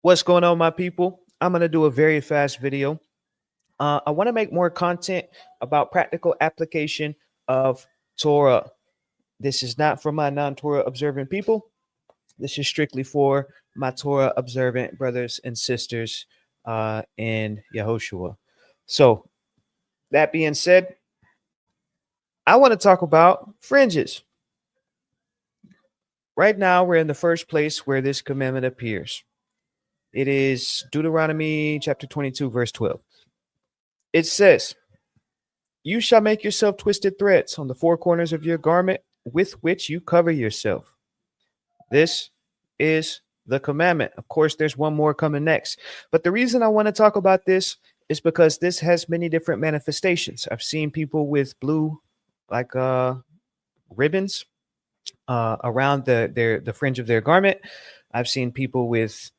What's going on, my people? I'm going to do a very fast video. I want to make more content about practical application of Torah. This is not for my non-Torah observant people. This is strictly for my Torah observant brothers and sisters in Yehoshua. So, that being said, I want to talk about fringes. Right now, we're in the first place where this commandment appears. It is Deuteronomy chapter 22, verse 12. It says, "You shall make yourself twisted threads on the four corners of your garment with which you cover yourself." This is the commandment. Of course, there's one more coming next. But the reason I want to talk about this is because this has many different manifestations. I've seen people with blue, like ribbons around the fringe of their garment. I've seen people with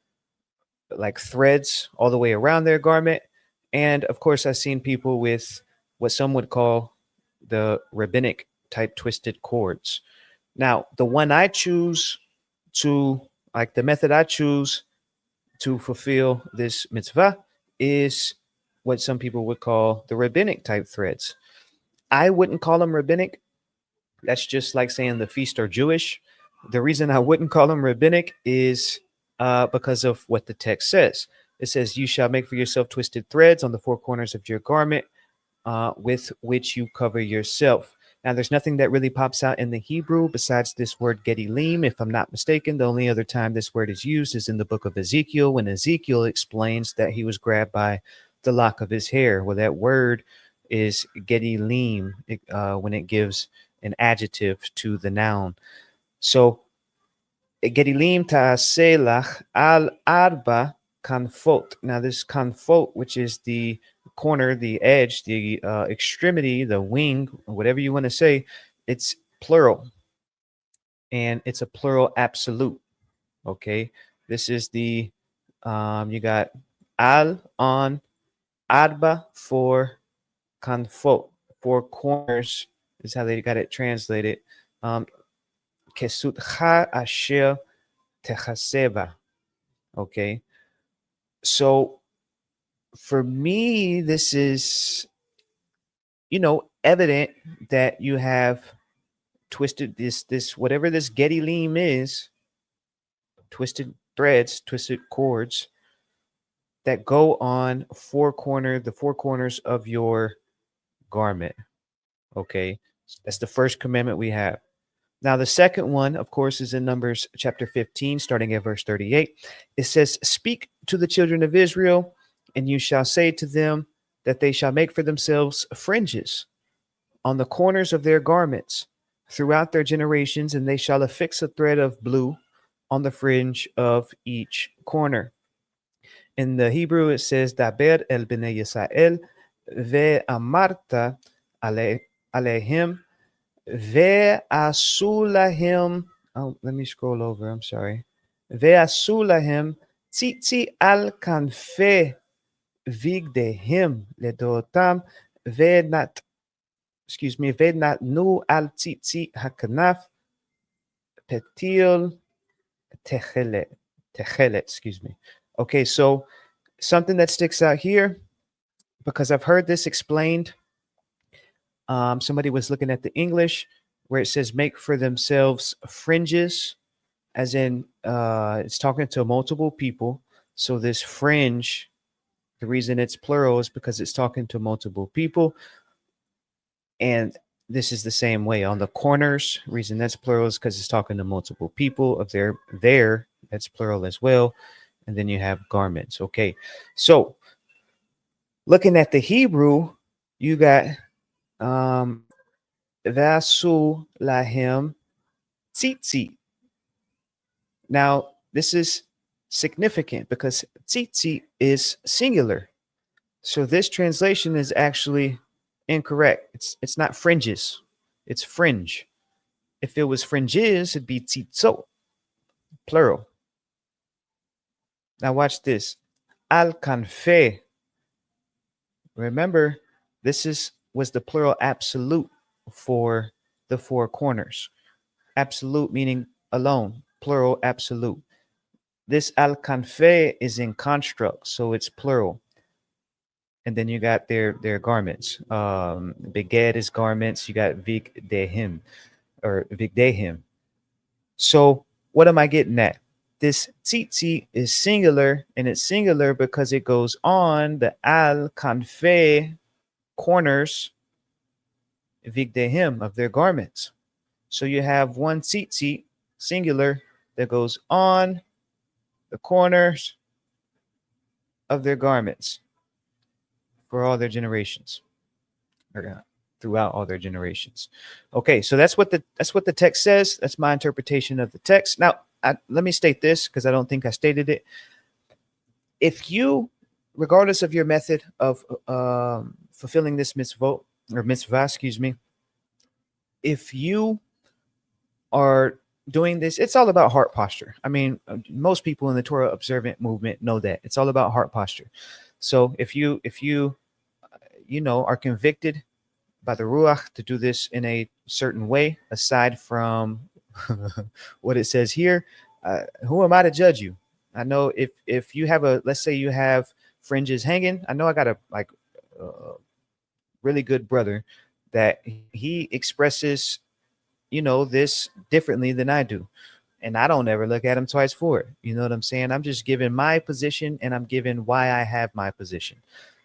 like threads all the way around their garment. And of course, I've seen people with what some would call the rabbinic type twisted cords. Now, the one I choose to, like the method I choose to fulfill this mitzvah is what some people would call the rabbinic type threads. I wouldn't call them rabbinic. That's just like saying the feast are Jewish. The reason I wouldn't call them rabbinic is because of what the text says. It says, "You shall make for yourself twisted threads on the four corners of your garment with which you cover yourself." Now, there's nothing that really pops out in the Hebrew besides this word gedolim. If I'm not mistaken, the only other time this word is used is in the book of Ezekiel, when Ezekiel explains that he was grabbed by the lock of his hair. Well, that word is gedolim when it gives an adjective to the noun. So, gedolim ta'aselach al arba kanfot. Now, this kanfot, which is the corner, the edge, the extremity, the wing, whatever you want to say, it's plural, and it's a plural absolute. Okay, this is the you got al on arba for kanfot, four corners is how they got it translated. Kesutcha asher techaseva. Okay, so for me, this is, evident that you have twisted this whatever this gedolim is, twisted threads, twisted cords that go on the four corners of your garment. Okay, that's the first commandment we have. Now, the second one, of course, is in Numbers chapter 15, starting at verse 38. It says, "Speak to the children of Israel, and you shall say to them that they shall make for themselves fringes on the corners of their garments throughout their generations, and they shall affix a thread of blue on the fringe of each corner." In the Hebrew, it says, "Daber el bnei Yisrael ve'amarta alehem ve'asu lahem." Oh, let me scroll over. I'm sorry. "Ve'asu lahem tzitzi al kanfe vigdehem ledotam ve'nat." Excuse me. "Ve'nat nu al tzitzi hakanaf ptil tekhelet." Tekhelet. Excuse me. Okay, so something that sticks out here, because I've heard this explained. Somebody was looking at the English where it says "make for themselves fringes," as in it's talking to multiple people. So this fringe, the reason it's plural is because it's talking to multiple people. And this is the same way on the corners. Reason that's plural is because it's talking to multiple people. Of there, that's plural as well. And then you have garments. Okay, so looking at the Hebrew, you got vasu lahem tzitzit. Now, this is significant because tzitzit is singular. So this translation is actually incorrect. It's not fringes. It's fringe. If it was fringes, it'd be tzitzot, plural. Now watch this. Al kanfe. Remember, this was the plural absolute for the four corners. Absolute meaning alone, plural absolute. This al-kanfe is in construct, so it's plural. And then you got their garments. Beged is garments. You got vigdehim or vigdehim. So what am I getting at? This tzitzit is singular, and it's singular because it goes on the al-kanfe corners vigdehim of their garments. So you have one tzitzit singular that goes on the corners of their garments for all their generations, or throughout all their generations. Okay, so that's what the text says. That's my interpretation of the text. Now, let me state this because I don't think I stated it. If you, regardless of your method of fulfilling this mitzvah, excuse me, if you are doing this, it's all about heart posture. I mean, most people in the Torah-observant movement know that it's all about heart posture. So if you are convicted by the Ruach to do this in a certain way, aside from what it says here, who am I to judge you? I know if you have let's say you have fringes hanging. I know I got a really good brother that he expresses, this differently than I do. And I don't ever look at him twice for it. You know what I'm saying? I'm just giving my position, and I'm giving why I have my position.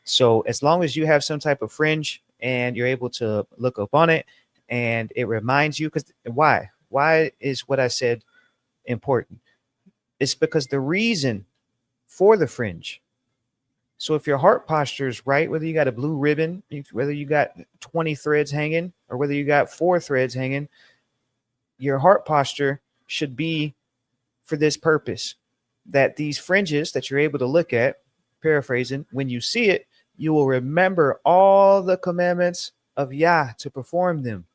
So as long as you have some type of fringe and you're able to look up on it and it reminds you, because why is what I said important? It's because the reason for the fringe. So if your heart posture is right, whether you got a blue ribbon, whether you got 20 threads hanging, or whether you got 4 threads hanging, your heart posture should be for this purpose, that these fringes that you're able to look at, paraphrasing, when you see it, you will remember all the commandments of Yah to perform them.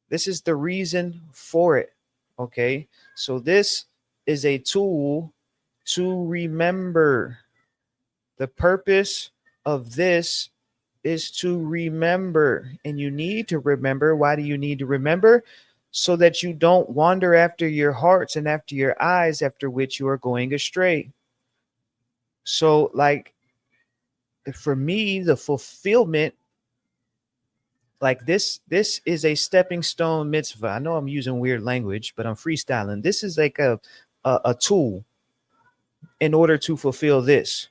This is the reason for it. Okay, so this is a tool to remember. The purpose of this is to remember, and you need to remember. Why do you need to remember? So that you don't wander after your hearts and after your eyes, after which you are going astray. So, like, for me, the fulfillment, like this is a stepping stone mitzvah. I know I'm using weird language, but I'm freestyling. This is like a tool in order to fulfill this.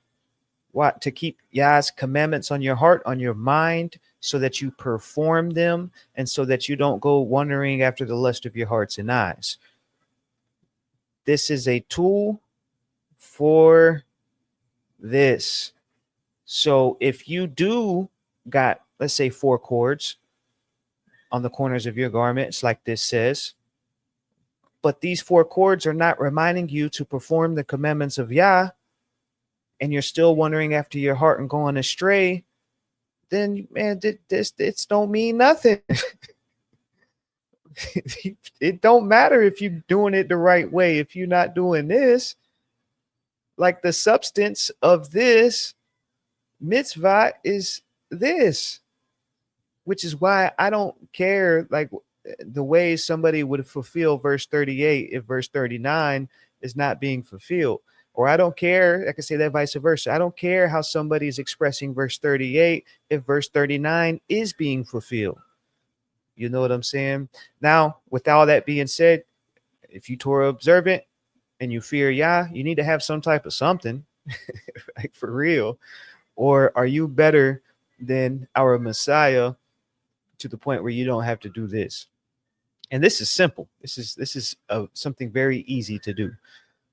What? To keep Yah's commandments on your heart, on your mind, so that you perform them, and so that you don't go wandering after the lust of your hearts and eyes. This is a tool for this. So if you do got, let's say, 4 cords on the corners of your garments, like this says, but these 4 cords are not reminding you to perform the commandments of Yah, and you're still wandering after your heart and going astray, then, man, this don't mean nothing. It don't matter if you're doing it the right way. If you're not doing this, like, the substance of this mitzvah is this, which is why I don't care, like, the way somebody would fulfill verse 38 if verse 39 is not being fulfilled. Or I don't care, I can say that vice versa. I don't care how somebody is expressing verse 38 if verse 39 is being fulfilled. You know what I'm saying? Now, with all that being said, if you Torah observant and you fear Yah, you need to have some type of something, like, for real. Or are you better than our Messiah to the point where you don't have to do this? And this is simple. This is something very easy to do.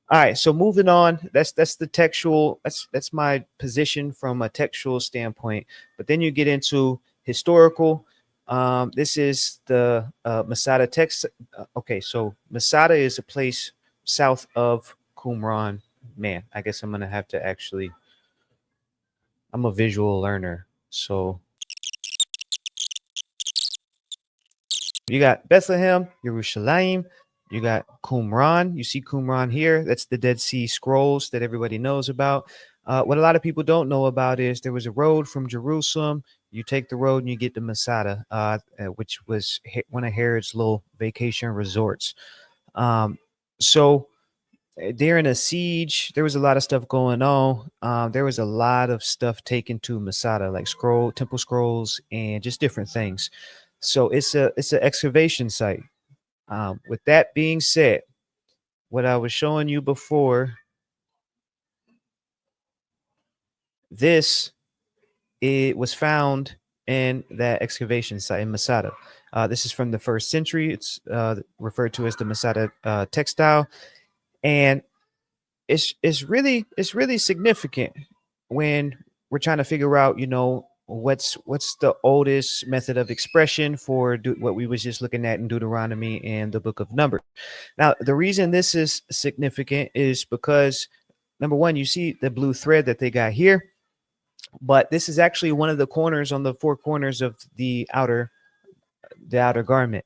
All right, so moving on. That's the textual. That's my position from a textual standpoint. But then you get into historical. This is the Masada text. Okay, so Masada is a place south of Qumran. Man, I guess I'm gonna have to actually. I'm a visual learner, so you got Bethlehem, Jerusalem. You got Qumran. You see Qumran here. That's the Dead Sea Scrolls that everybody knows about. What a lot of people don't know about is there was a road from Jerusalem. You take the road and you get to Masada, which was one of Herod's little vacation resorts. So during a siege, there was a lot of stuff going on. There was a lot of stuff taken to Masada, like temple scrolls, and just different things. So it's an excavation site. With that being said, what I was showing you before, this it was found in that excavation site in Masada. This is from the 1st century. It's referred to as the Masada textile, and it's really significant when we're trying to figure out, what's the oldest method of expression for what we was just looking at in Deuteronomy and the book of Numbers. Now, the reason this is significant is because, number one, you see the blue thread that they got here, but this is actually one of the corners on the four corners of the outer garment.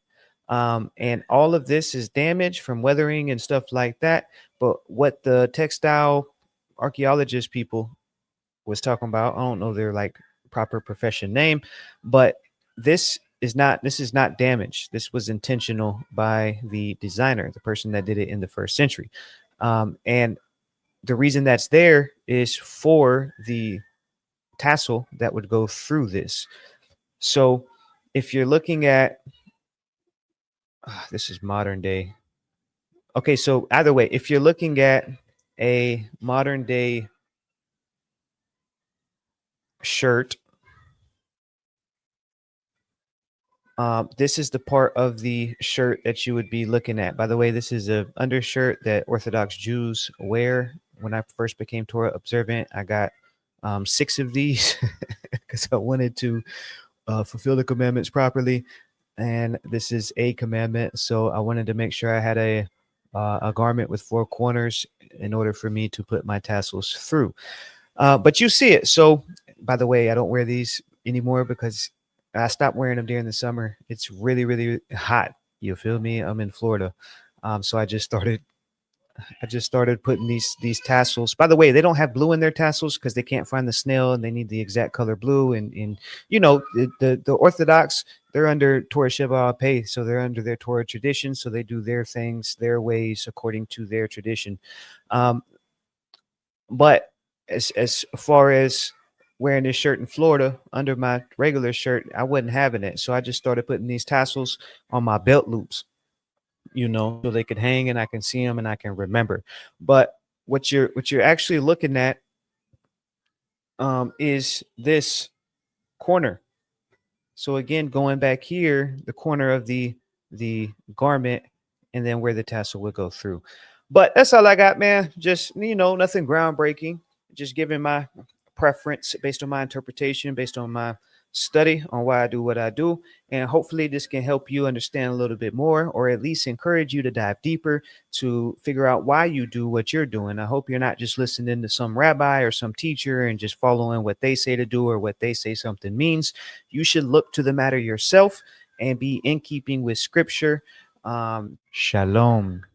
And all of this is damaged from weathering and stuff like that. But what the textile archaeologist people was talking about, I don't know their like proper profession name, but this is not damaged. This was intentional by the designer, the person that did it in the 1st century. And the reason that's there is for the tassel that would go through this. So if you're looking at this is modern day. Okay, so either way, if you're looking at a modern day shirt, this is the part of the shirt that you would be looking at. By the way, this is a undershirt that Orthodox Jews wear. When I first became Torah observant, I got 6 of these because I wanted to fulfill the commandments properly. And this is a commandment, so I wanted to make sure I had a garment with 4 corners in order for me to put my tassels through. But you see it. So, by the way, I don't wear these anymore because I stopped wearing them during the summer. It's really, really hot. You feel me? I'm in Florida, so I just started putting these tassels. By the way, they don't have blue in their tassels because they can't find the snail and they need the exact color blue. And the Orthodox, they're under Torah Sheva Pei, so they're under their Torah tradition. So they do their things, their ways according to their tradition. But as far as wearing this shirt in Florida under my regular shirt, I wasn't having it. So I just started putting these tassels on my belt loops, so they could hang and I can see them and I can remember. But what you're actually looking at is this corner. So again, going back here, the corner of the garment, and then where the tassel would go through. But that's all I got, man. Just nothing groundbreaking. Just giving my preference based on my interpretation, based on my study on why I do what I do. And hopefully this can help you understand a little bit more, or at least encourage you to dive deeper to figure out why you do what you're doing. I hope you're not just listening to some rabbi or some teacher and just following what they say to do or what they say something means. You should look to the matter yourself and be in keeping with scripture. Shalom.